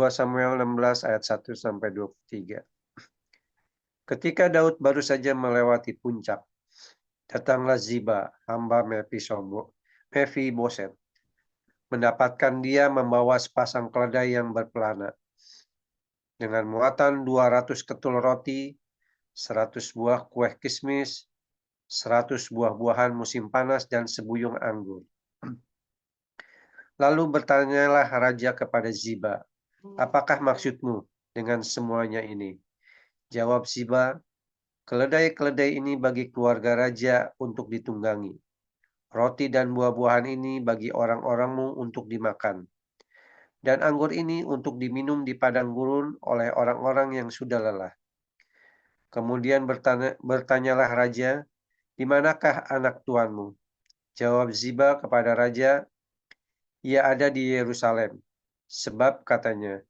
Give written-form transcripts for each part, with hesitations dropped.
2 Samuel 16 ayat 1-23. Ketika Daud baru saja melewati puncak, datanglah Ziba, hamba Mefiboset, mendapatkan dia membawa sepasang keledai yang berpelana, dengan muatan 200 ketul roti, 100 buah kue kismis, 100 buah-buahan musim panas, dan sebuyung anggur. Lalu bertanyalah raja kepada Ziba, "Apakah maksudmu dengan semuanya ini?" Jawab Ziba, "Keledai-keledai ini bagi keluarga raja untuk ditunggangi. Roti dan buah-buahan ini bagi orang-orangmu untuk dimakan. Dan anggur ini untuk diminum di padang gurun oleh orang-orang yang sudah lelah." Kemudian bertanyalah raja, "Di manakah anak tuanmu?" Jawab Ziba kepada raja, "Ia ada di Yerusalem. Sebab," katanya,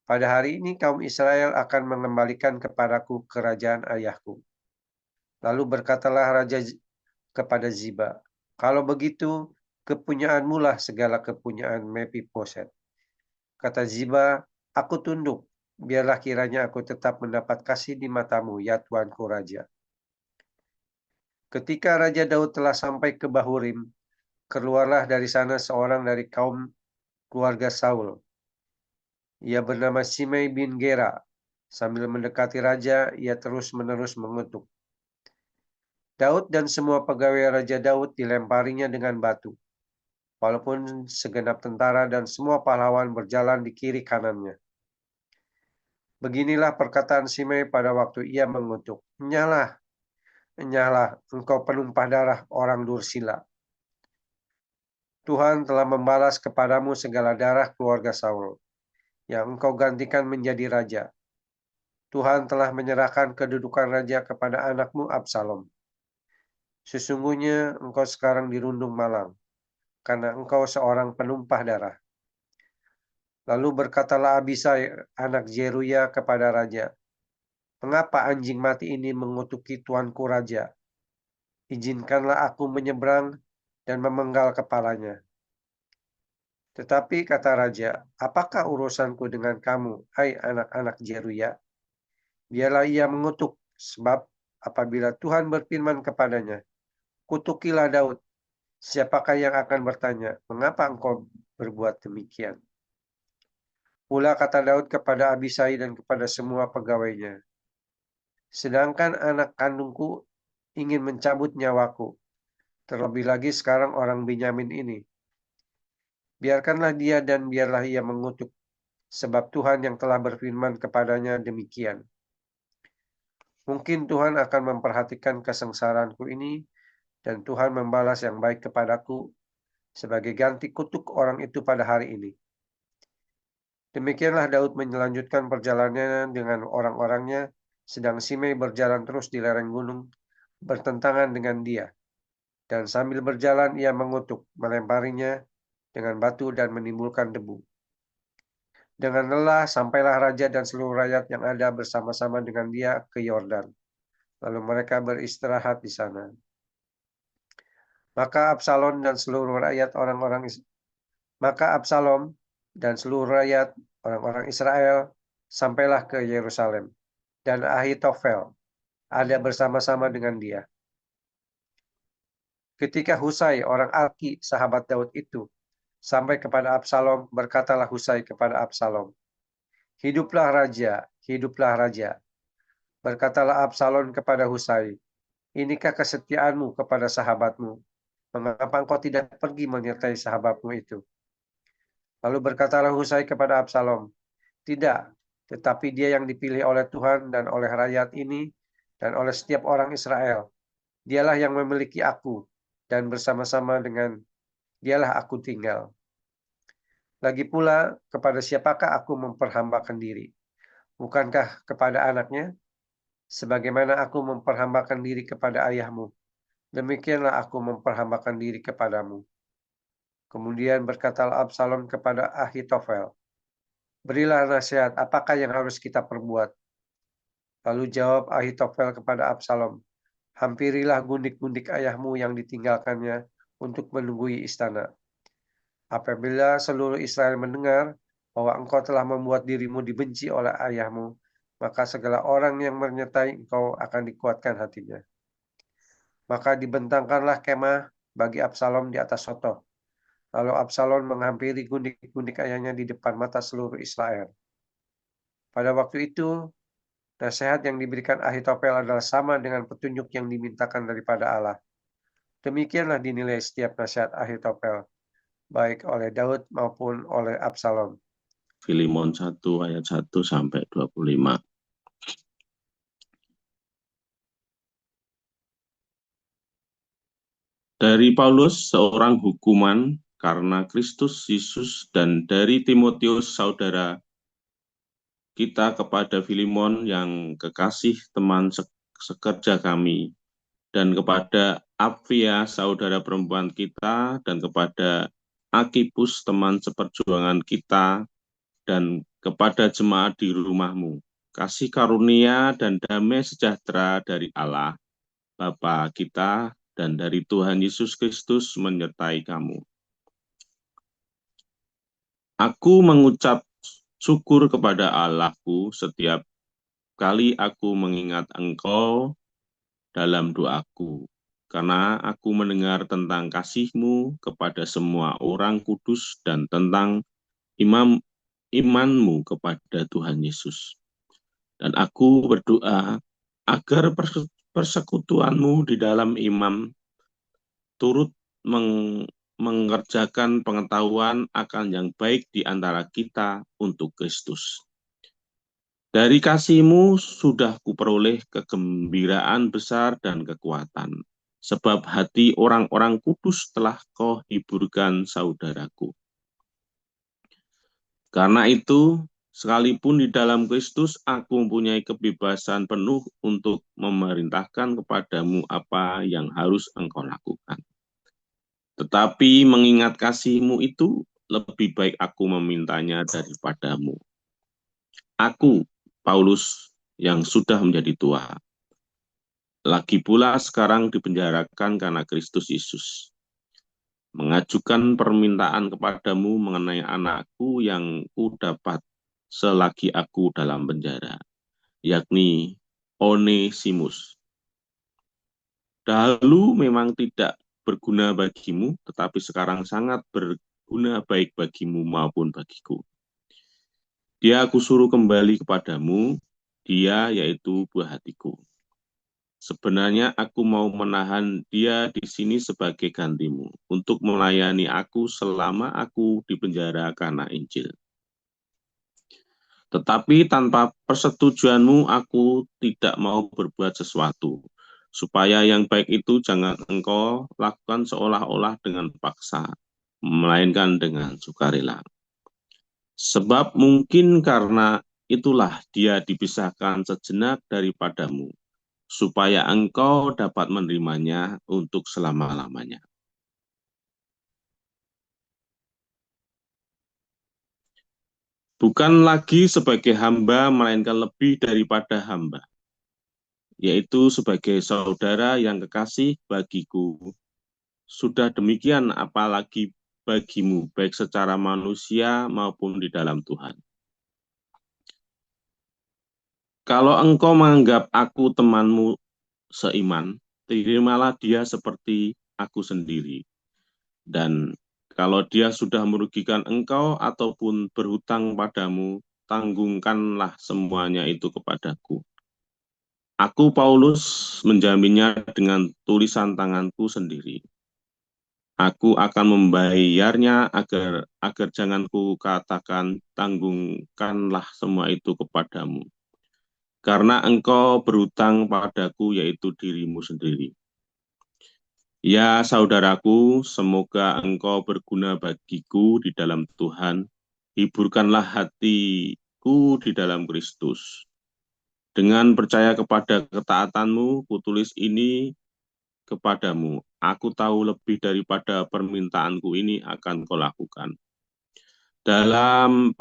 "pada hari ini kaum Israel akan mengembalikan kepadaku kerajaan ayahku." Lalu berkatalah raja kepada Ziba, "Kalau begitu, kepunyaanmu lah segala kepunyaan Mefiboset." Kata Ziba, "Aku tunduk, biarlah kiranya aku tetap mendapat kasih di matamu, ya tuanku raja." Ketika Raja Daud telah sampai ke Bahurim, keluarlah dari sana seorang dari kaum keluarga Saul. Ia bernama Simei bin Gera. Sambil mendekati raja, ia terus-menerus mengutuk. Daud dan semua pegawai Raja Daud dilemparinya dengan batu, walaupun segenap tentara dan semua pahlawan berjalan di kiri kanannya. Beginilah perkataan Simei pada waktu ia mengutuk, "Enyahlah, enyahlah, engkau penumpah darah orang Dursila. Tuhan telah membalas kepadamu segala darah keluarga Saul, yang engkau gantikan menjadi raja. Tuhan telah menyerahkan kedudukan raja kepada anakmu Absalom. Sesungguhnya engkau sekarang dirundung malang, karena engkau seorang penumpah darah." Lalu berkatalah Abisai, anak Zeruya, kepada raja, "Mengapa anjing mati ini mengutuki tuanku raja? Izinkanlah aku menyeberang dan memenggal kepalanya." Tetapi kata raja, "Apakah urusanku dengan kamu, hai anak-anak Zeruya? Biarlah ia mengutuk, sebab apabila Tuhan berfirman kepadanya, 'Kutukilah Daud,' siapakah yang akan bertanya, 'Mengapa engkau berbuat demikian?'" Pula kata Daud kepada Abisai dan kepada semua pegawainya, "Sedangkan anak kandungku ingin mencabut nyawaku, terlebih lagi sekarang orang Benyamin ini. Biarkanlah dia dan biarlah ia mengutuk, sebab Tuhan yang telah berfirman kepadanya demikian. Mungkin Tuhan akan memperhatikan kesengsaraanku ini, dan Tuhan membalas yang baik kepadaku sebagai ganti kutuk orang itu pada hari ini." Demikianlah Daud melanjutkan perjalanannya dengan orang-orangnya, sedang Simei berjalan terus di lereng gunung, bertentangan dengan dia. Dan sambil berjalan ia mengutuk, melemparinya dengan batu dan menimbulkan debu. Dengan lelah sampailah raja dan seluruh rakyat yang ada bersama-sama dengan dia ke Yordan. Lalu mereka beristirahat di sana. Maka Absalom dan seluruh rakyat orang-orang Israel sampailah ke Yerusalem, dan Ahitofel ada bersama-sama dengan dia. Ketika Husai orang Arki, sahabat Daud itu, sampai kepada Absalom, berkatalah Husai kepada Absalom, "Hiduplah raja, hiduplah raja." Berkatalah Absalom kepada Husai, "Inikah kesetiaanmu kepada sahabatmu? Mengapa engkau tidak pergi menyertai sahabatmu itu?" Lalu berkatalah Husai kepada Absalom, "Tidak, tetapi dia yang dipilih oleh Tuhan dan oleh rakyat ini dan oleh setiap orang Israel. Dialah yang memiliki aku, dan bersama-sama dengan dialah aku tinggal. Lagi pula, kepada siapakah aku memperhambakan diri? Bukankah kepada anaknya? Sebagaimana aku memperhambakan diri kepada ayahmu, demikianlah aku memperhambakan diri kepadamu." Kemudian berkatalah Absalom kepada Ahitofel, "Berilah nasihat, apakah yang harus kita perbuat?" Lalu jawab Ahitofel kepada Absalom, "Hampirilah gundik-gundik ayahmu yang ditinggalkannya untuk menunggui istana. Apabila seluruh Israel mendengar bahwa engkau telah membuat dirimu dibenci oleh ayahmu, maka segala orang yang menyertai engkau akan dikuatkan hatinya. Maka dibentangkanlah kemah bagi Absalom di atas soto. Lalu Absalom menghampiri gundik-gundik ayahnya di depan mata seluruh Israel. Pada waktu itu, nasihat yang diberikan Ahitofel adalah sama dengan petunjuk yang dimintakan daripada Allah. Demikianlah dinilai setiap nasihat Ahitofel, baik oleh Daud maupun oleh Absalom. Filemon 1 ayat 1 sampai 25. Dari Paulus, seorang hukuman karena Kristus Yesus, dan dari Timotius, saudara kita, kepada Filemon yang kekasih teman sekerja kami, dan kepada Apfia, saudara perempuan kita, dan kepada Akipus, teman seperjuangan kita, dan kepada jemaat di rumahmu. Kasih karunia dan damai sejahtera dari Allah, Bapa kita, dan dari Tuhan Yesus Kristus menyertai kamu. Aku mengucap syukur kepada Allahku setiap kali aku mengingat engkau dalam doaku, karena aku mendengar tentang kasih-Mu kepada semua orang kudus dan tentang imanmu kepada Tuhan Yesus. Dan aku berdoa agar persekutuanmu di dalam iman turut mengerjakan pengetahuan akan yang baik di antara kita untuk Kristus. Dari kasih-Mu sudah kuperoleh kegembiraan besar dan kekuatan, sebab hati orang-orang kudus telah Kau hiburkan, saudaraku. Karena itu, sekalipun di dalam Kristus aku mempunyai kebebasan penuh untuk memerintahkan kepadamu apa yang harus engkau lakukan. Tetapi mengingat kasih-Mu itu, lebih baik aku memintanya daripadamu. Aku, Paulus, yang sudah menjadi tua, lagi pula sekarang dipenjarakan karena Kristus Yesus, mengajukan permintaan kepadamu mengenai anakku yang kudapat selagi aku dalam penjara, yakni Onesimus. Dahulu memang tidak berguna bagimu, tetapi sekarang sangat berguna baik bagimu maupun bagiku. Dia aku suruh kembali kepadamu, dia yaitu buah hatiku. Sebenarnya aku mau menahan dia di sini sebagai gantimu, untuk melayani aku selama aku di penjara karena Injil. Tetapi tanpa persetujuanmu aku tidak mau berbuat sesuatu, supaya yang baik itu jangan engkau lakukan seolah-olah dengan paksa, melainkan dengan sukarela. Sebab mungkin karena itulah dia dipisahkan sejenak daripadamu, supaya engkau dapat menerimanya untuk selama-lamanya. Bukan lagi sebagai hamba, melainkan lebih daripada hamba, yaitu sebagai saudara yang kekasih bagiku. Sudah demikian apalagi bagimu, baik secara manusia maupun di dalam Tuhan. Kalau engkau menganggap aku temanmu seiman, terimalah dia seperti aku sendiri. Dan kalau dia sudah merugikan engkau ataupun berhutang padamu, tanggungkanlah semuanya itu kepadaku. Aku, Paulus, menjaminnya dengan tulisan tanganku sendiri. Aku akan membayarnya agar jangan ku katakan tanggungkanlah semua itu kepadamu. Karena engkau berhutang padaku, yaitu dirimu sendiri. Ya saudaraku, semoga engkau berguna bagiku di dalam Tuhan. Hiburkanlah hatiku di dalam Kristus. Dengan percaya kepada ketaatanmu, kutulis ini kepadamu. Aku tahu lebih daripada permintaanku ini akan kau lakukan. Dalam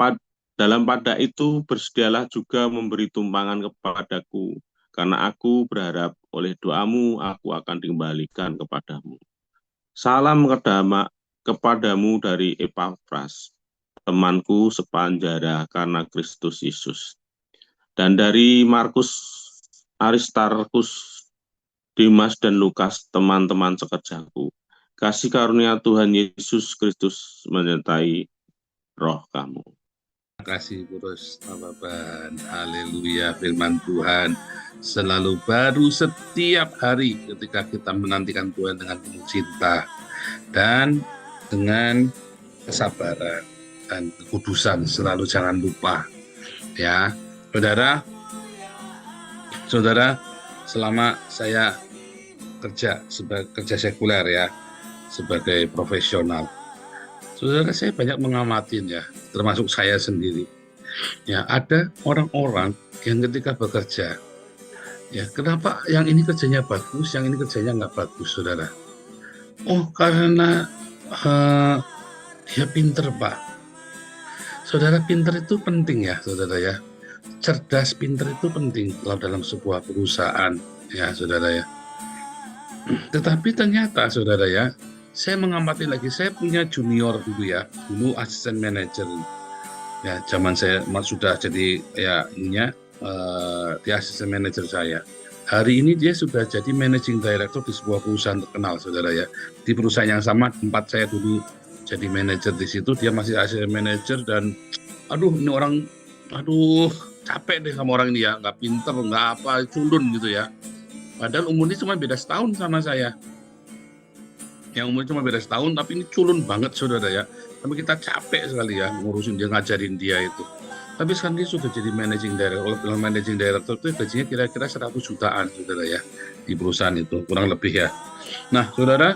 pada itu bersedialah juga memberi tumpangan kepadaku, karena aku berharap oleh doamu aku akan dikembalikan kepadamu. Salam kepadamu dari Epafras, temanku sepanjara karena Kristus Yesus. Dan dari Markus, Aristarkus, Dimas, dan Lukas, teman-teman sekerjaku. Kasih karunia Tuhan Yesus Kristus menyertai roh kamu. Terima kasih Burus Bapak. Haleluya, firman Tuhan selalu baru setiap hari ketika kita menantikan Tuhan dengan penuh cinta dan dengan kesabaran dan kekudusan. Selalu jangan lupa ya saudara, selama saya kerja sekuler ya, sebagai profesional, saudara, saya banyak mengamatin ya, termasuk saya sendiri. Ya, ada orang-orang yang ketika bekerja, ya kenapa yang ini kerjanya bagus, yang ini kerjanya nggak bagus, saudara? Oh, karena dia pinter, Pak. Saudara, pinter itu penting ya, saudara ya. Cerdas, pinter itu penting kalau dalam sebuah perusahaan, ya, saudara ya. Tetapi ternyata, saudara ya, saya mengamati lagi, saya punya junior dulu ya, dulu asisten manajer. Ya, zaman saya sudah jadi ya ininya, dia asisten manajer saya. Hari ini dia sudah jadi managing director di sebuah perusahaan terkenal, saudara ya. Di perusahaan yang sama tempat saya dulu jadi manajer di situ, dia masih asisten manajer. Dan ini orang, capek deh sama orang ini ya, nggak pinter, nggak apa, culun gitu ya. Padahal umurnya cuma beda setahun sama saya. Yang umurnya cuma beda setahun, tapi ini culun banget, saudara ya. Tapi kita capek sekali ya ngurusin dia, ngajarin dia itu. Tapi sekarang dia sudah jadi managing director. Kalau managing director itu gajinya kira-kira 100 jutaan, saudara ya, di perusahaan itu, kurang lebih ya. Nah, saudara,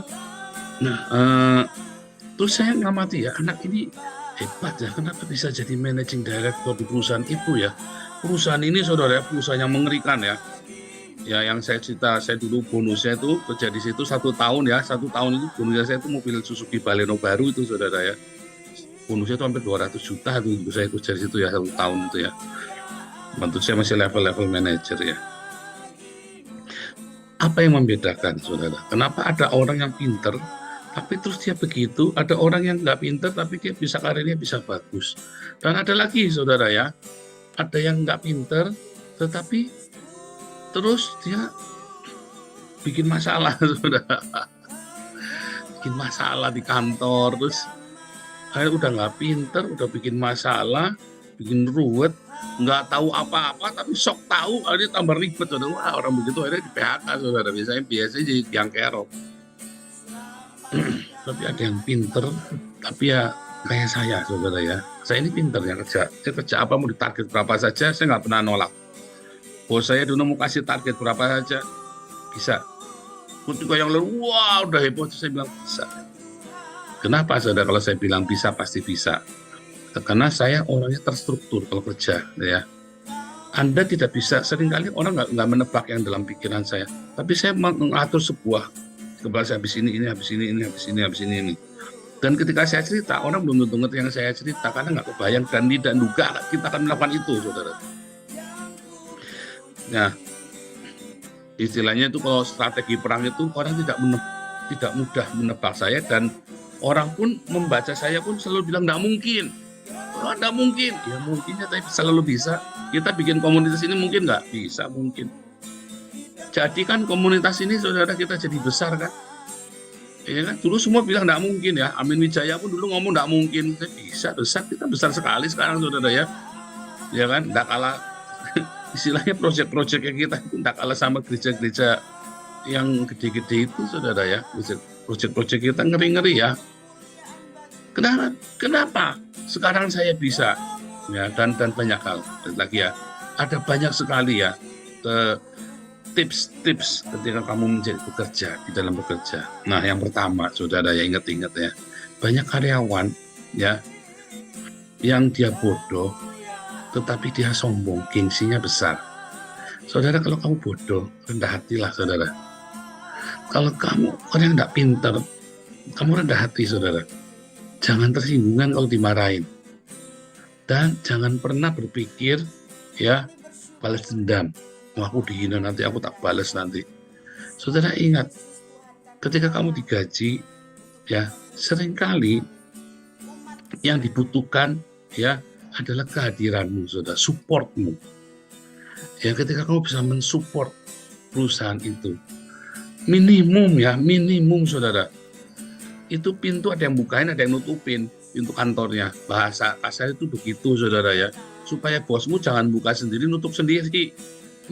terus saya ngamati ya, anak ini hebat ya, kenapa bisa jadi managing director di perusahaan itu ya. Perusahaan ini, saudara, perusahaan yang mengerikan ya. Ya, yang saya cerita, saya dulu bonusnya itu kerja di situ 1 tahun ya, 1 tahun itu bonusnya saya itu mobil Suzuki Baleno baru itu, saudara ya. Bonusnya itu hampir 200 juta itu saya kerja di situ ya, 1 tahun itu ya. Tentu saya masih level-level manajer ya. Apa yang membedakan, saudara? Kenapa ada orang yang pinter, tapi terus dia begitu, ada orang yang nggak pinter, tapi dia bisa karirnya bisa bagus. Dan ada lagi, saudara ya, ada yang nggak pinter, tetapi terus dia bikin masalah, saudara. Bikin masalah di kantor, terus akhirnya udah nggak pinter, udah bikin masalah, bikin ruwet, nggak tahu apa-apa, tapi sok tahu, akhirnya tambah ribet, saudara. Wah, orang begitu akhirnya di PHK, saudara. Biasanya jadi tiang kerok. Tapi ada yang pinter, tapi ya kayak saya, saudara ya. Saya ini pinter ya kerja. Saya kerja apa mau ditarget berapa saja, saya nggak pernah nolak. Bos saya dulu mau kasih target berapa saja, bisa. Ketika yang lalu, wah udah heboh, saya bilang bisa. Kenapa, saudara? Kalau saya bilang bisa, pasti bisa. Karena saya orangnya terstruktur kalau kerja, ya. Anda tidak bisa, seringkali orang nggak menebak yang dalam pikiran saya. Tapi saya mengatur sebuah, kebetulan habis ini, habis ini. Dan ketika saya cerita, orang belum tentu ngerti yang saya cerita, karena nggak kebayang dan tidak duga kita akan melakukan itu, saudara. Nah, istilahnya itu kalau strategi perang itu orang tidak mudah menebak saya, dan orang pun membaca saya pun selalu bilang nggak mungkin. Oh, nggak mungkin. Ya mungkin ya, tapi selalu bisa. Kita bikin komunitas ini mungkin nggak? Bisa, mungkin. Jadi kan komunitas ini, saudara, kita jadi besar kan? Ya kan? Dulu semua bilang nggak mungkin ya. Amin Wijaya pun dulu ngomong nggak mungkin. Bisa besar, kita besar sekali sekarang, saudara ya. Ya kan? Nggak kalah. Istilahnya proyek-proyek yang kita itu nggak kalah sama gereja-gereja yang gede-gede itu, saudara ya. Proyek-proyek kita ngeri-ngeri ya. Kenapa? Sekarang saya bisa. Ya, dan banyak hal lagi ya. Ada banyak sekali ya tips-tips ketika kamu menjadi bekerja, di dalam bekerja. Nah, yang pertama, saudara ya, ingat-ingat ya. Banyak karyawan ya yang dia bodoh, tetapi dia sombong, gengsinya besar. Saudara, kalau kamu bodoh, rendah hatilah, saudara. Kalau kamu orang yang tidak pintar, kamu rendah hati, saudara. Jangan tersinggungan kalau dimarahin. Dan jangan pernah berpikir, ya, balas dendam. Aku dihina nanti, aku tak balas nanti. Saudara ingat, ketika kamu digaji, ya, seringkali Yang dibutuhkan ya adalah kehadiranmu, saudara, supportmu. Ya, ketika kamu bisa mensupport perusahaan itu, minimum saudara, itu pintu ada yang bukain, ada yang nutupin pintu kantornya. Bahasa kasar itu begitu, saudara ya, supaya bosmu jangan buka sendiri, nutup sendiri.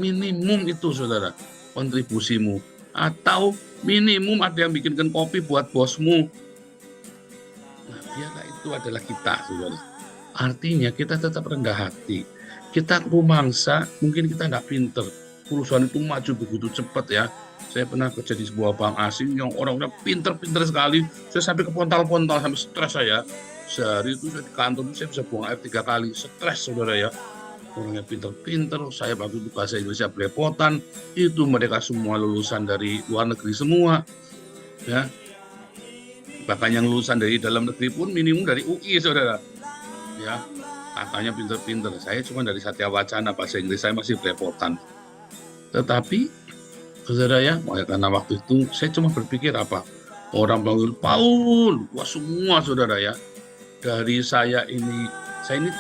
Minimum itu, saudara, kontribusimu. Atau minimum ada yang bikinkan kopi buat bosmu. Nah, biarlah itu adalah kita, saudara. Artinya kita tetap rendah hati. Kita rumangsa, mungkin kita nggak pinter. Perusahaan itu maju begitu cepat ya. Saya pernah kerja di sebuah bank asing yang orang-orang pinter-pinter sekali. Saya sampai kepontal-pontal, sampai stres saya. Sehari itu saya di kantor saya bisa buang air 3 kali. Stres, saudara ya. Orangnya pinter-pinter. Saya waktu itu bahasa Indonesia belepotan. Itu mereka semua lulusan dari luar negeri semua. Ya. Bahkan yang lulusan dari dalam negeri pun minimum dari UI, saudara. Ya, katanya pinter-pinter. Saya cuma dari Satya Wacana, bahasa Inggris saya masih belepotan. Tetapi, saudara ya, karena waktu itu saya cuma berpikir apa? Orang panggil Paul, wah semua saudara ya. Dari saya ini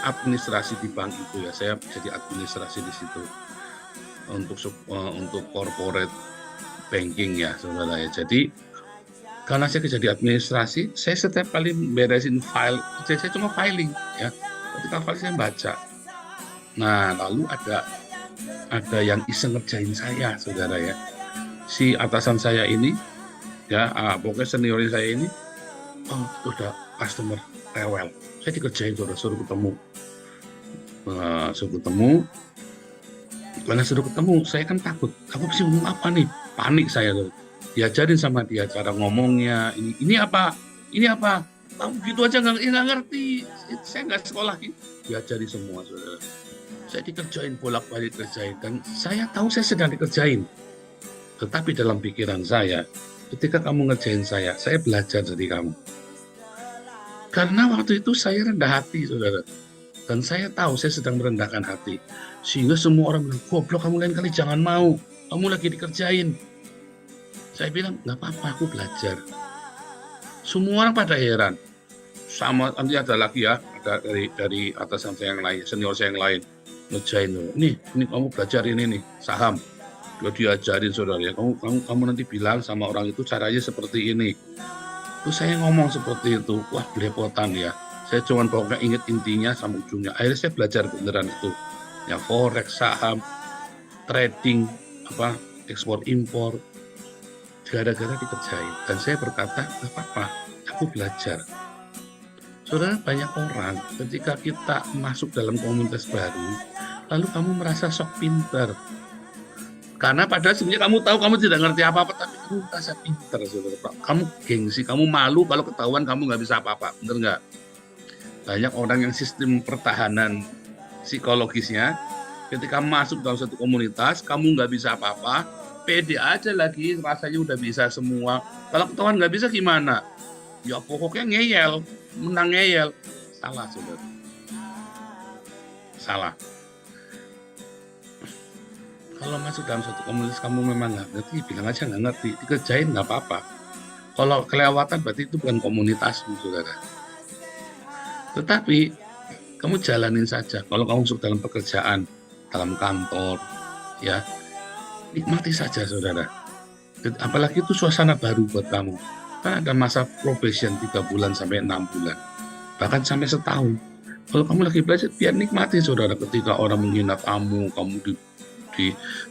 administrasi di bank itu ya, saya jadi administrasi di situ untuk corporate banking ya, saudara ya. Jadi karena saya kerja di administrasi, saya setiap kali beresin file, saya cuma filing ya. Ketika file saya baca. Nah, lalu ada yang iseng ngerjain saya, saudara ya. Si atasan saya ini, ya, pokoknya seniorin saya ini, itu udah customer rewel. Saya dikerjain, saudara, suruh ketemu. Karena suruh ketemu, saya kan takut. Aku mesti ngomong apa nih? Panik saya, saudara. Diajarin sama dia cara ngomongnya, ini apa, kamu gitu aja nggak ngerti, saya nggak sekolah, diajari semua, saudara. Saya dikerjain bolak-balik kerjain, dan saya tahu saya sedang dikerjain, tetapi dalam pikiran saya, ketika kamu ngerjain saya belajar dari kamu, karena waktu itu saya rendah hati, saudara, dan saya tahu saya sedang merendahkan hati, sehingga semua orang bilang, goblok kamu lain kali jangan mau, kamu lagi dikerjain. Saya bilang, nggak apa-apa, aku belajar. Semua orang pada heran. Sama, nanti ada lagi ya, ada dari atasan saya yang lain, senior saya yang lain, ngerjain. Ini kamu belajar ini nih, saham. Kalau diajarin, saudara ya, kamu nanti bilang sama orang itu caranya seperti ini. Terus saya ngomong seperti itu, wah belepotan ya. Saya cuma pokoknya ingat intinya sama ujungnya. Akhirnya saya belajar beneran itu. Ya forex, saham, trading, ekspor impor. Gara-gara dikerjain, dan saya berkata, nggak apa-apa, aku belajar. Saudara, banyak orang ketika kita masuk dalam komunitas baru, lalu kamu merasa sok pinter. Karena padahal sebenarnya kamu tahu kamu tidak ngerti apa-apa, tapi kamu merasa pinter, saudara. Kamu gengsi, kamu malu kalau ketahuan kamu nggak bisa apa-apa, bener nggak? Banyak orang yang sistem pertahanan psikologisnya, ketika masuk dalam satu komunitas, kamu nggak bisa apa-apa, pede aja lagi, rasanya udah bisa semua. Kalau ketahuan nggak bisa gimana? Ya pokoknya ngeyel, menang ngeyel. Salah, saudara. Salah. Kalau masuk dalam satu komunitas kamu memang nggak ngerti, bilang aja nggak ngerti, dikerjain nggak apa-apa. Kalau kelewatan berarti itu bukan komunitasmu, saudara. Tetapi kamu jalanin saja. Kalau kamu masuk dalam pekerjaan, dalam kantor, ya, nikmati saja, saudara. Apalagi itu suasana baru buat kamu. Kan ada masa probation 3 bulan sampai 6 bulan. Bahkan sampai setahun. Kalau kamu lagi belajar, biar nikmati, saudara. Ketika orang menghina kamu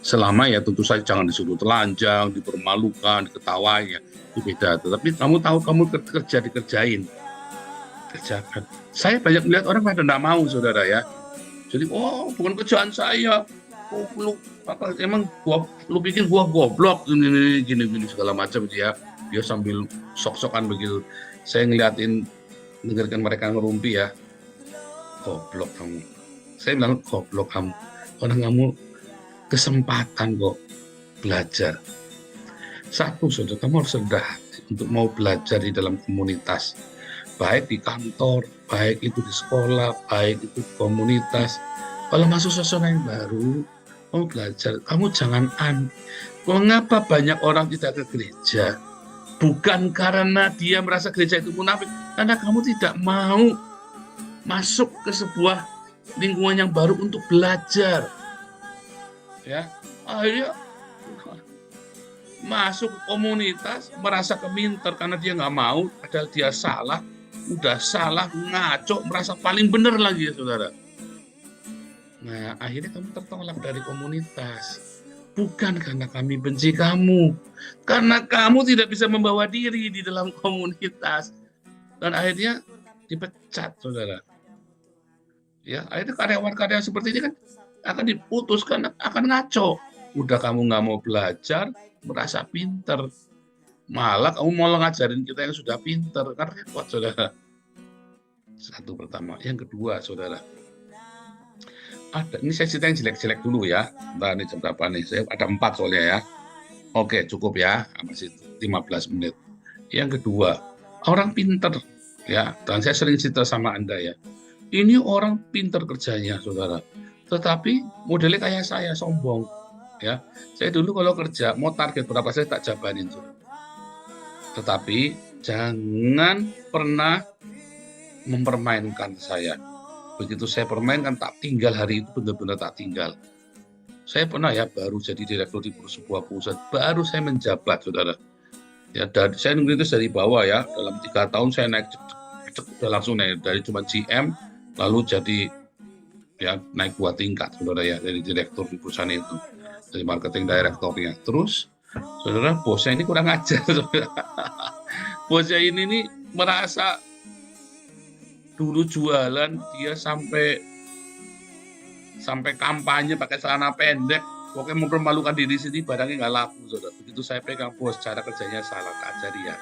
selama ya tentu saja jangan disuruh telanjang, dipermalukan, diketawain ya. Itu beda. Tetapi kamu tahu kamu dikerjain. Kerjakan. Saya banyak melihat orang pada tidak mau, saudara ya. Jadi, bukan kerjaan saya. Emang lu bikin gua goblok gini segala macam dia sambil sok-sokan begitu. Saya dengarkan mereka ngerumpi ya, goblok kamu. Saya bilang goblok kamu, karena kamu kesempatan kok belajar. Satu, saudara, kamu harus rendah untuk mau belajar di dalam komunitas, baik di kantor, baik itu di sekolah, baik itu di komunitas. Kalau masuk suasana yang baru, kamu belajar, kamu jangan mengapa banyak orang tidak ke gereja? Bukan karena dia merasa gereja itu munafik, karena kamu tidak mau masuk ke sebuah lingkungan yang baru untuk belajar. Ya, akhirnya masuk komunitas, merasa keminter karena dia nggak mau, padahal dia salah, udah salah, ngaco, merasa paling benar lagi ya saudara. Nah, akhirnya kamu tertolak dari komunitas. Bukan karena kami benci kamu, karena kamu tidak bisa membawa diri di dalam komunitas. Dan akhirnya dipecat, saudara. Ya, akhirnya karyawan-karyawan seperti ini kan akan diputuskan, akan ngaco. Udah kamu nggak mau belajar, merasa pinter. Malah kamu mau ngajarin kita yang sudah pinter, kan repot, saudara. Satu pertama. Yang kedua, saudara. Ini saya cerita yang jelek-jelek dulu ya. Nah, ini jam berapa nih? Saya ada 4 soalnya ya. Oke, cukup ya. Masih 15 menit. Yang kedua, orang pinter. Ya, dan saya sering cerita sama Anda ya. Ini orang pinter kerjanya, saudara. Tetapi modelnya kayak saya, sombong. Ya, saya dulu kalau kerja, mau target berapa saya tak jabanin. Saudara. Tetapi jangan pernah mempermainkan saya. Begitu saya permainkan, tak tinggal hari itu, benar-benar tak tinggal. Saya pernah ya, baru jadi direktur di sebuah perusahaan, baru saya menjabat, saudara. Ya, saya ngerintis dari bawah ya, dalam 3 tahun saya naik, udah langsung naik, dari cuma GM, lalu jadi, ya naik 2 tingkat, saudara ya, dari direktur di perusahaan itu, dari marketing directornya. Terus, saudara, bosnya ini kurang ajar, saudara. Bosnya ini nih merasa, dulu jualan dia sampai kampanye pakai celana pendek, pokoknya mempermalukan diri sendiri, barangnya nggak laku, saudara. Begitu saya pegang bos, cara kerjanya salah, tak ajari ya.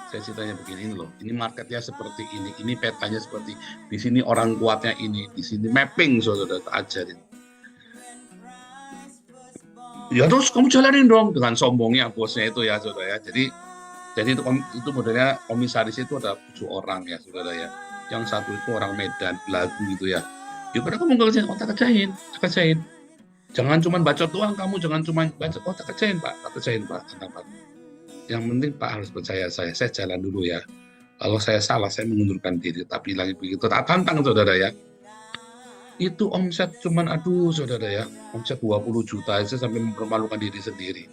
Saya ceritanya begini loh, ini marketnya seperti ini petanya seperti, di sini orang kuatnya ini, di sini mapping, saudara, tak ajarin. Ya terus kamu jalanin dong, dengan sombongnya bosnya itu ya, saudara ya. Jadi itu modelnya komisaris itu ada 7 orang ya, saudara ya. Yang satu itu orang Medan, Belagu gitu ya. Ya pada kamu nggak kerjain, tak kerjain. Jangan cuma bacot doang kamu, jangan cuma bacot. Oh tak kerjain pak, tenang pak. Yang penting pak harus percaya saya jalan dulu ya. Kalau saya salah, saya mengundurkan diri. Tapi lagi begitu, tak tantang saudara ya. Itu omset cuman, aduh saudara ya, omset 20 juta aja sampai mempermalukan diri sendiri.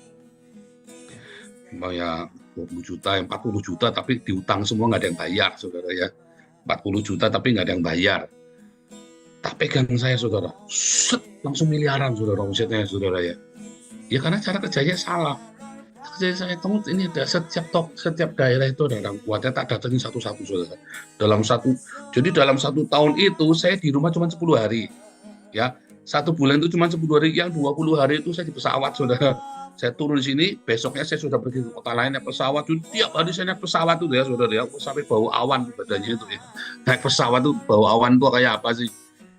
Ya 20 juta, 40 juta, tapi diutang semua nggak ada yang bayar saudara ya. 40 juta tapi nggak ada yang bayar. Tak pegang saya saudara, set, langsung miliaran saudara omsetnya saudara ya. Ya karena cara kerjanya salah. Kerjanya saya, kamu ini ada setiap daerah itu ada orang kuatnya, tak datangin satu-satu saudara. Jadi dalam 1 tahun itu saya di rumah cuma 10 hari. Ya, 1 bulan itu cuma 10 hari, yang 20 hari itu saya di pesawat saudara. Saya turun di sini, besoknya saya sudah pergi ke kota lain naik pesawat. Tiap hari saya naik pesawat tuh ya saudara ya, sampai bau awan badannya itu ya. Naik pesawat tuh bau awan tuh kayak apa sih?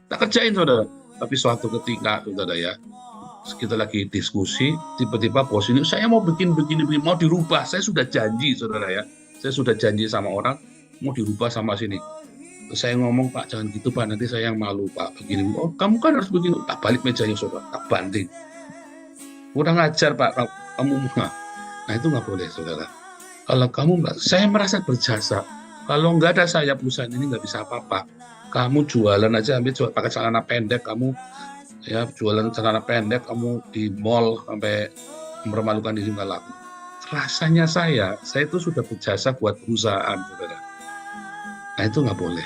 Tak kerjain saudara. Tapi suatu ketika saudara ya, kita lagi diskusi, tiba-tiba bos ini, saya mau bikin begini, mau dirubah. Saya sudah janji saudara ya, saya sudah janji sama orang mau dirubah sama sini. Saya ngomong pak jangan gitu pak, nanti saya yang malu pak. Begini, oh kamu kan harus begini. Tak balik mejanya saudara, tak banting. Kurang ajar pak kamu. Nah itu nggak boleh saudara. Kalau kamu saya merasa berjasa. Kalau nggak ada saya, perusahaan ini nggak bisa apa-apa. Kamu jualan aja, ambil pakai celana pendek, kamu ya jualan celana pendek, kamu di mall sampai mempermalukan diri nggak laku. Rasanya saya itu sudah berjasa buat perusahaan saudara. Nah itu nggak boleh.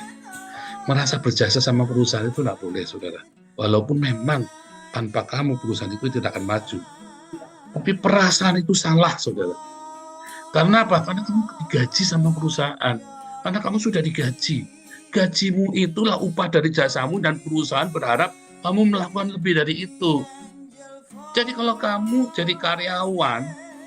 Merasa berjasa sama perusahaan itu nggak boleh saudara. Walaupun memang tanpa kamu perusahaan itu tidak akan maju. Tapi perasaan itu salah, saudara. Karena apa? Karena kamu digaji sama perusahaan. Karena kamu sudah digaji. Gajimu itulah upah dari jasamu dan perusahaan berharap kamu melakukan lebih dari itu. Jadi kalau kamu jadi karyawan,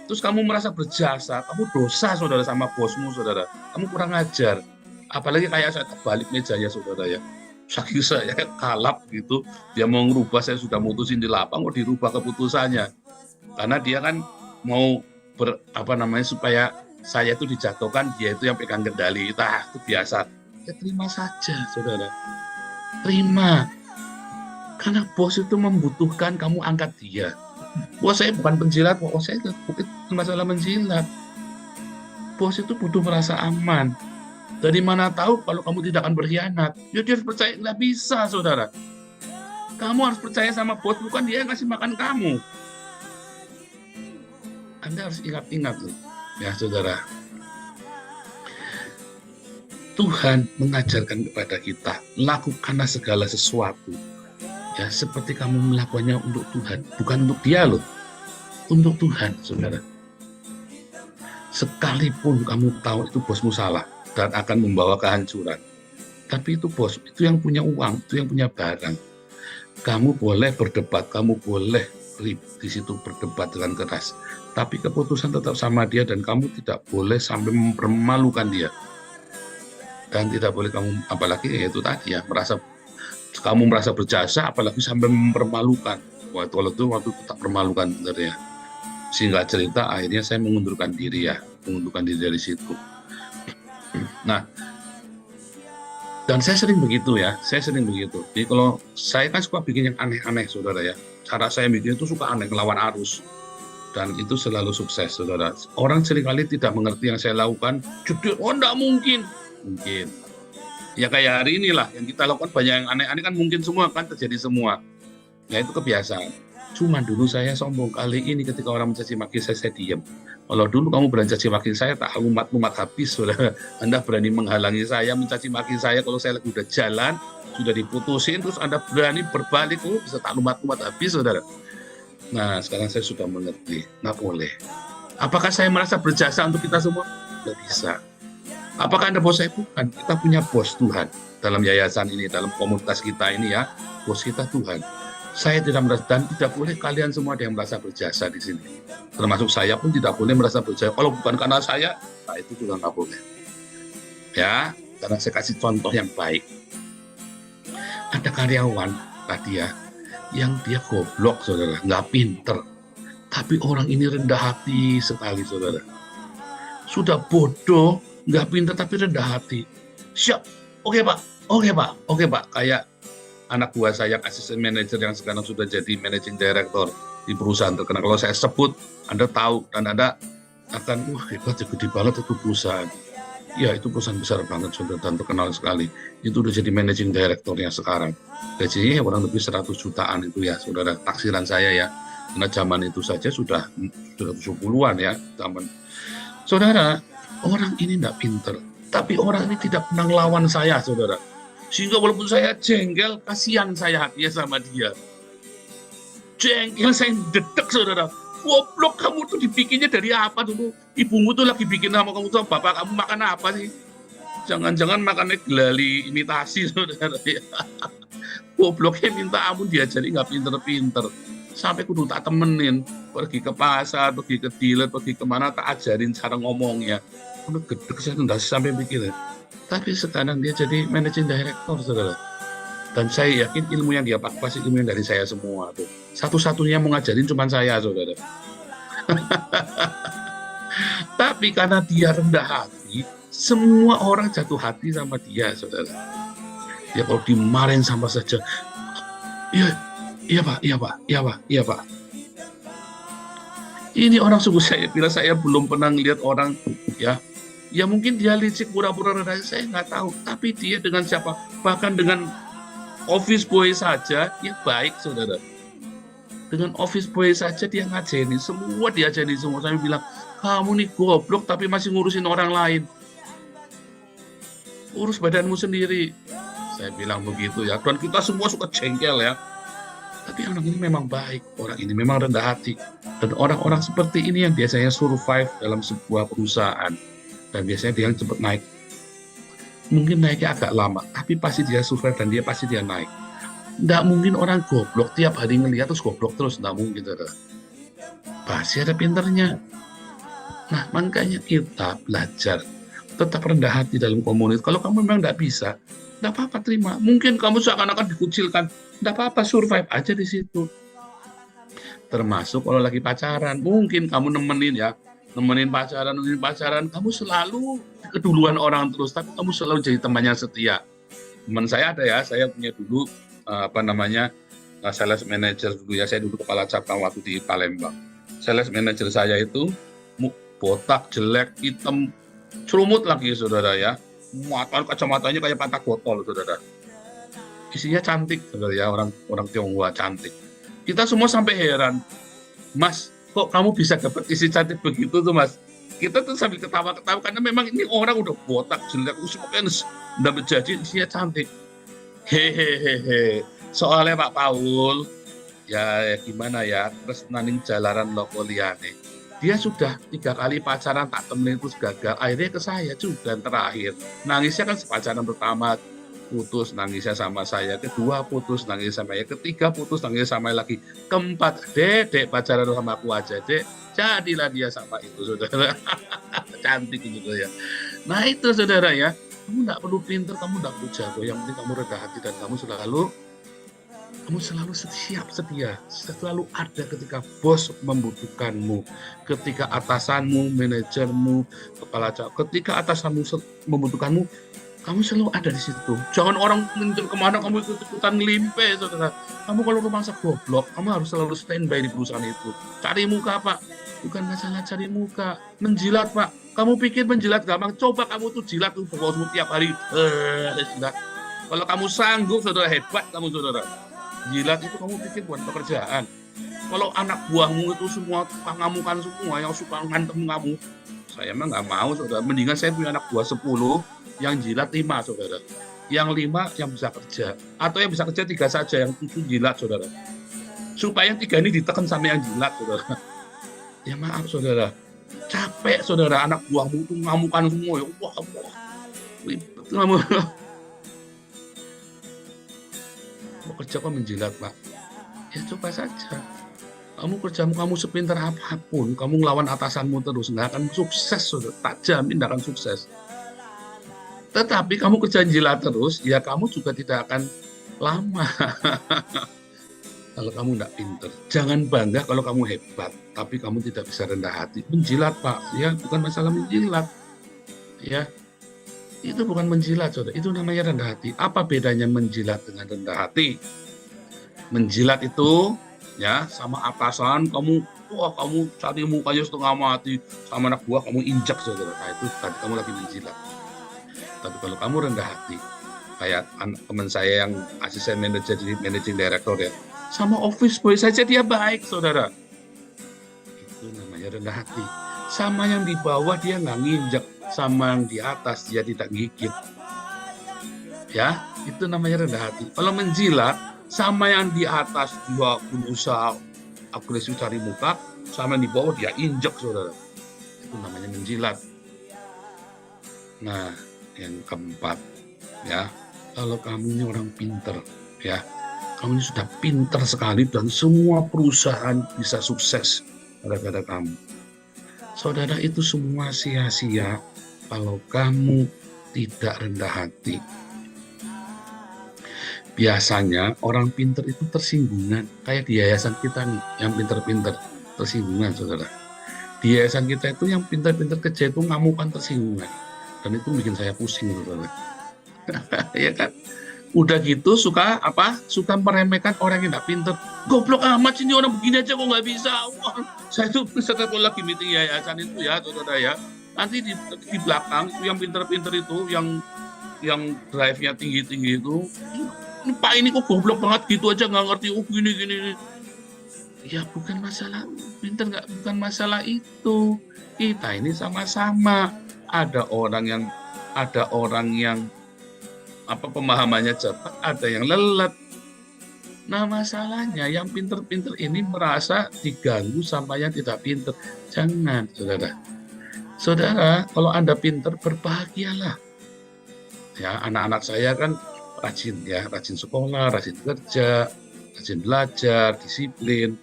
terus kamu merasa berjasa, kamu dosa, saudara, sama bosmu, saudara. Kamu kurang ajar. Apalagi kayak saya terbalik mejanya, saudara ya. Saking saya kalap gitu, dia mau ngerubah, saya sudah mutusin di lapang, kok dirubah keputusannya. Karena dia kan mau supaya saya itu dijatuhkan, dia itu yang pegang kendali. Itu biasa. Ya terima saja, saudara. Terima. Karena bos itu membutuhkan kamu angkat dia. Bos saya bukan penjilat, bos saya bukan masalah menjilat. Bos itu butuh merasa aman. Dari mana tahu kalau kamu tidak akan berkhianat? Ya dia harus percaya, nggak bisa, saudara. Kamu harus percaya sama bos, bukan dia yang ngasih makan kamu. Anda harus ingat-ingat loh, ya saudara. Tuhan mengajarkan kepada kita, lakukanlah segala sesuatu, ya seperti kamu melakukannya untuk Tuhan, bukan untuk dia loh, untuk Tuhan, saudara. Sekalipun kamu tahu itu bosmu salah dan akan membawa kehancuran, tapi itu bos, itu yang punya uang, itu yang punya barang. Kamu boleh berdebat, kamu boleh di situ berdebat dengan keras, tapi keputusan tetap sama dia dan kamu tidak boleh sampai mempermalukan dia. Dan tidak boleh kamu, apalagi itu tadi ya, kamu merasa berjasa, apalagi sampai mempermalukan. Waktu tetap permalukan sebenarnya. Sehingga cerita akhirnya saya mengundurkan diri dari situ. Nah, dan saya sering begitu ya, Jadi kalau saya kan suka bikin yang aneh-aneh, saudara ya. Cara saya bikin itu suka aneh, melawan arus. Dan itu selalu sukses, saudara. Orang seringkali tidak mengerti yang saya lakukan. Jadi, oh enggak mungkin. Mungkin. Ya kayak hari inilah, yang kita lakukan banyak yang aneh-aneh kan mungkin semua, kan terjadi semua. Ya itu kebiasaan. Cuman dulu saya sombong, kali ini ketika orang mencaci maki saya diam. Kalau dulu kamu berani caci maki saya, tak umat habis, saudara. Anda berani menghalangi saya, mencaci maki saya, kalau saya lagi udah jalan, sudah diputusin, terus Anda berani berbalik, bisa tak umat habis, saudara. Nah, sekarang saya sudah mengerti, nggak boleh. Apakah saya merasa berjasa untuk kita semua? Nggak bisa. Apakah Anda bos saya? Bukan. Kita punya bos Tuhan dalam yayasan ini, dalam komunitas kita ini ya. Bos kita Tuhan. Saya tidak merasa, dan tidak boleh kalian semua ada yang merasa berjasa di sini. Termasuk saya pun tidak boleh merasa berjasa. Kalau bukan karena saya, nah itu juga nggak boleh. Ya, karena saya kasih contoh yang baik. Ada karyawan tadi ya, yang dia goblok, saudara, nggak pinter. Tapi orang ini rendah hati sekali, saudara. Sudah bodoh, nggak pinter tapi rendah hati. Siap, oke pak. Kayak anak buah saya, asisten manajer yang sekarang sudah jadi managing director di perusahaan terkenal. Kalau saya sebut, Anda tahu dan Anda akan, wah hebat, gede banget itu perusahaan. Ya itu perusahaan besar banget, saudara, dan terkenal sekali. Itu udah jadi managing directornya sekarang. Gajinya kurang lebih 100 jutaan itu ya, saudara, taksiran saya ya. Karena zaman itu saja sudah 70-an ya, zaman. Saudara, orang ini tidak pinter, tapi orang ini tidak pernah lawan saya, saudara. Sehingga walaupun saya jengkel, kasihan saya hatinya sama dia. Jengkel, saya dedek, saudara. Goblok, kamu tuh dibikinnya dari apa dulu? Ibumu tuh lagi bikin sama kamu tuh, bapak kamu makan apa sih? Jangan-jangan makannya gelali imitasi, saudara. Gobloknya minta ampun, diajari nggak pinter-pinter. Sampai kudu tak temenin, pergi ke pasar, pergi ke dealer, pergi kemana, tak ajarin cara ngomongnya. Udah gedek, saya nggak sampai pikir. Tapi sekarang dia jadi managing director, saudara. Dan saya yakin ilmu yang dia pakai pasti ilmu yang dari saya semua tuh. Satu-satunya mau ngajarin cuma saya, saudara. Tapi karena dia rendah hati, semua orang jatuh hati sama dia, saudara. Ya kalau dimarahin sama saja, iya pak. Ini orang sungguh saya bilang, saya belum pernah ngelihat orang ya mungkin dia licik pura-pura rendah, saya nggak tahu. Tapi dia dengan siapa? Bahkan dengan office boy saja, ya baik, saudara. Dengan office boy saja dia ngajeni, semua diajeni semua. Saya bilang, kamu nih goblok tapi masih ngurusin orang lain. Urus badanmu sendiri. Saya bilang begitu ya. Dan kita semua suka jengkel ya. Tapi orang ini memang baik, orang ini memang rendah hati. Dan orang-orang seperti ini yang biasanya survive dalam sebuah perusahaan. Dan biasanya dia yang cepat naik. Mungkin naiknya agak lama, tapi pasti dia survive dan dia pasti dia naik. Nggak mungkin orang goblok tiap hari ngeliat terus goblok terus, nggak mungkin, saudara. Pasti ada pinternya. Nah, makanya kita belajar tetap rendah hati dalam komunitas. Kalau kamu memang nggak bisa, nggak apa-apa, terima. Mungkin kamu seakan-akan dikucilkan, nggak apa-apa, survive aja di situ. Termasuk kalau lagi pacaran, mungkin kamu nemenin pacaran, kamu selalu keduluan orang terus, tapi kamu selalu jadi temannya setia. Teman saya ada ya, saya punya dulu sales manager dulu ya, saya dulu kepala cabang waktu di Palembang. Sales manager saya itu botak, jelek, hitam, cerumut lagi, saudara ya. kacamatanya kayak patah botol, saudara. Isinya cantik, saudara ya, orang Tionghoa cantik. Kita semua sampai heran, Mas, kok kamu bisa dapat isi cantik begitu tuh, Mas? Kita tuh sambil ketawa-ketawa karena memang ini orang udah botak, jelek, usupnya udah menjadi isinya cantik. Hehehe. Soalnya Pak Paul, ya gimana ya, terus naning jalaran loko liyane. Dia sudah 3 kali pacaran tak temenin terus gagal. Akhirnya ke saya juga yang terakhir. Nangisnya kan pacaran pertama putus, nangisnya sama saya. Kedua putus, nangis sama saya. Ketiga putus, nangis sama saya lagi. Keempat, Dek pacaran sama aku aja, Dek. Jadilah dia sama itu, saudara. Cantik gitu ya. Nah itu, saudara ya. Kamu nggak perlu pinter, kamu nggak perlu jago. Yang penting kamu rendah hati dan kamu selalu siap sedia, selalu ada ketika bos membutuhkanmu, ketika atasanmu, manajermu, kepala cabang, ketika atasanmu membutuhkanmu, kamu selalu ada di situ. Jangan orang menunjuk kemana kamu ikut-ikutan ngelimpe, saudara. Kamu kalau rumah goblok, kamu harus selalu standby di perusahaan itu. Cari muka, Pak. Bukan masalah cari muka, menjilat, Pak. Kamu pikir menjilat gampang? Coba kamu tuh jilat tuh bosmu tiap hari. Jilat. Kalau kamu sanggup, saudara, hebat kamu, saudara. Jilat itu kamu pikir buat pekerjaan. Kalau anak buahmu itu semua pangamukan semua, yang suka ngantem kamu, saya mah nggak mau, saudara. Mendingan saya punya anak buah 10, yang jilat 5, saudara. Yang 5 yang bisa kerja. Atau yang bisa kerja 3 saja, yang 7 jilat, saudara. Supaya yang 3 ini ditekan sama yang jilat, saudara. Ya maaf, saudara. Capek, saudara. Anak buahmu itu ngamukan semua. Ya, wah. Ribet kamu. Mau kerja kok menjilat, Pak? Ya coba saja. Kamu sepintar apapun, kamu ngelawan atasanmu terus, nggak akan sukses, saudara. Tak jamin nggak akan sukses. Tetapi kamu kerja jilat terus, ya kamu juga tidak akan lama. Kalau kamu nggak pinter. Jangan bangga kalau kamu hebat, tapi kamu tidak bisa rendah hati. Menjilat, Pak. Ya, bukan masalah menjilat. Ya, itu bukan menjilat, saudara. Itu namanya rendah hati. Apa bedanya menjilat dengan rendah hati? Menjilat itu ya sama atasan kamu cari mukanya setengah mati, sama anak buah kamu injak, saudara. Nah itu tadi kamu lagi menjilat. Tapi kalau kamu rendah hati, kayak teman saya yang asisten manajer di managing director ya, sama office boy saja dia baik, saudara. Itu namanya rendah hati. Sama yang di bawah dia nggak nginjak, sama yang di atas dia tidak gigit. Ya, itu namanya rendah hati. Kalau menjilat, sama yang di atas dia berusaha agresif cari muka, sama yang di bawah dia injak, saudara. Itu namanya menjilat. Nah, yang keempat, ya, kalau kamu ini orang pinter, ya, kamu ini sudah pinter sekali dan semua perusahaan bisa sukses gara-gara kamu. Saudara, itu semua sia-sia kalau kamu tidak rendah hati. Biasanya orang pinter itu tersinggungan, kayak di yayasan kita nih, yang pinter-pinter tersinggungan, saudara. Di yayasan kita itu yang pinter-pinter kerja itu ngamukan tersinggungan, dan itu bikin saya pusing, saudara. Ya kan? Udah gitu suka meremehkan orang yang nggak pinter. Goblok amat sih, ini orang begini aja kok nggak bisa. Wah, saya tuh setelah lagi meeting yayasan itu ya, saudara ya. Nanti di belakang yang pinter-pinter itu, yang drive-nya tinggi-tinggi itu, Pak ini kok goblok banget gitu aja nggak ngerti. Gini. Ya bukan masalah pinter nggak, bukan masalah itu. Kita ini sama-sama. Ada orang yang pemahamannya cepat, ada yang lelet. Nah masalahnya yang pinter-pinter ini merasa diganggu sama yang tidak pinter. Jangan, saudara. Saudara, kalau Anda pinter, berbahagialah. Ya, anak-anak saya kan rajin sekolah, rajin kerja, rajin belajar, disiplin.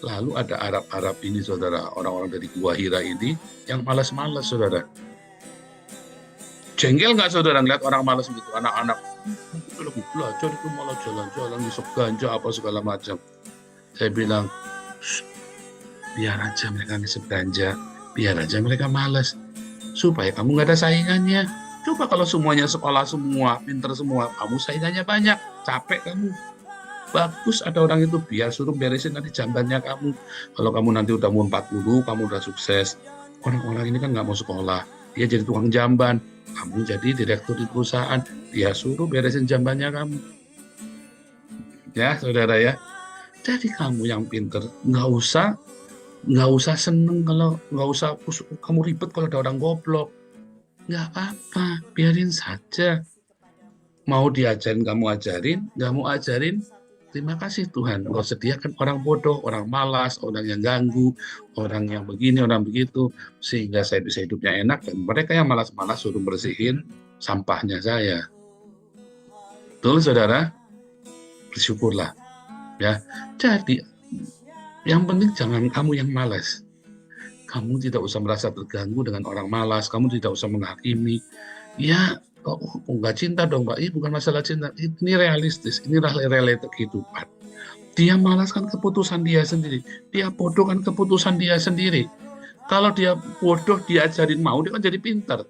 Lalu ada Arab-Arab ini, saudara, orang-orang dari Gua Hira ini yang malas-malas, saudara. Jengkel nggak, saudara, ngeliat orang malas gitu, anak-anak lagi belajar itu malah jalan-jalan ngisep ganja apa segala macam. Saya bilang, biar aja mereka ngisep ganja, biar aja mereka malas, supaya kamu nggak ada saingannya. Coba kalau semuanya sekolah semua, pinter semua, kamu saingannya banyak, capek kamu. Bagus ada orang itu, biar suruh beresin nanti jambannya kamu. Kalau kamu nanti udah umur 40, kamu udah sukses. Orang-orang ini kan nggak mau sekolah, dia jadi tukang jamban. kamu jadi direktur di perusahaan, dia suruh beresin jambannya kamu. Ya, saudara ya. Jadi kamu yang pinter, nggak usah seneng kalau nggak usah kamu ribet kalau ada orang goblok. Nggak apa-apa, biarin saja. Mau diajarin, kamu ajarin, nggak mau ajarin, terima kasih Tuhan. Engkau sediakan orang bodoh, orang malas, orang yang ganggu, orang yang begini, orang begitu, sehingga saya bisa hidupnya enak, dan mereka yang malas-malas suruh bersihin sampahnya saya. Betul, saudara? Bersyukurlah. Ya, jadi yang penting jangan kamu yang malas. Kamu tidak usah merasa terganggu dengan orang malas, kamu tidak usah menghakimi. Ya, nggak cinta dong, Mbak. Ini bukan masalah cinta, ini realistis, ini realita kehidupan. Dia malas kan keputusan dia sendiri, dia bodoh kan keputusan dia sendiri. Kalau dia bodoh diajarin mau, dia kan jadi pintar.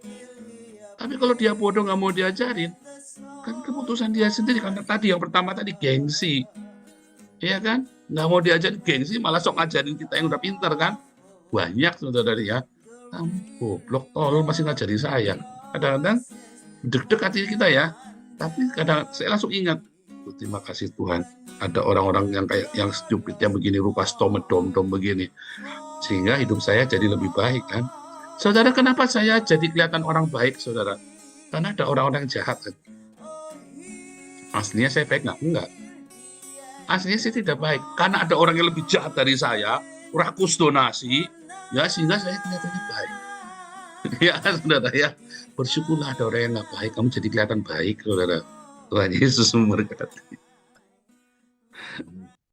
Tapi kalau dia bodoh nggak mau diajarin, kan keputusan dia sendiri. Karena tadi yang pertama tadi gengsi, ya kan? Nggak mau diajarin gengsi, malah sok ngajarin kita yang udah pintar kan? Banyak saudara ya, kamu goblok tolol masih ngajarin saya. Kadang-kadang deg-deg hati kita ya, tapi kadang saya langsung ingat, terima kasih Tuhan, ada orang-orang yang kayak yang stupid yang begini, rupa dom begini, sehingga hidup saya jadi lebih baik kan. Saudara, kenapa saya jadi kelihatan orang baik, saudara? Karena ada orang-orang jahat kan. Aslinya saya baik enggak. Aslinya saya tidak baik, karena ada orang yang lebih jahat dari saya, rakus donasi, ya sehingga saya kelihatannya baik. Ya saudara ya, bersyukurlah ada orang yang nggak baik, kamu jadi kelihatan baik, saudara. Tuhan Yesus memberkati.